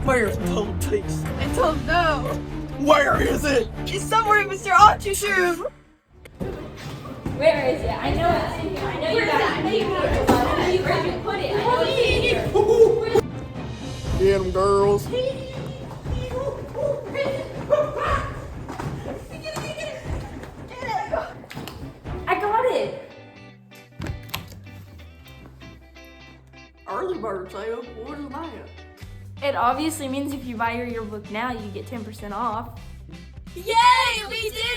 Where's Total Tease? I don't know. Where is it? It's somewhere in Mr. Archie's room. Where is it? I know it's in here. I know you got it. Where did you put it? I know it's in here. Get 'em, girls. I got it. Early bird sale? What is that? It obviously means if you buy your yearbook now, you get 10% off. Yay, we did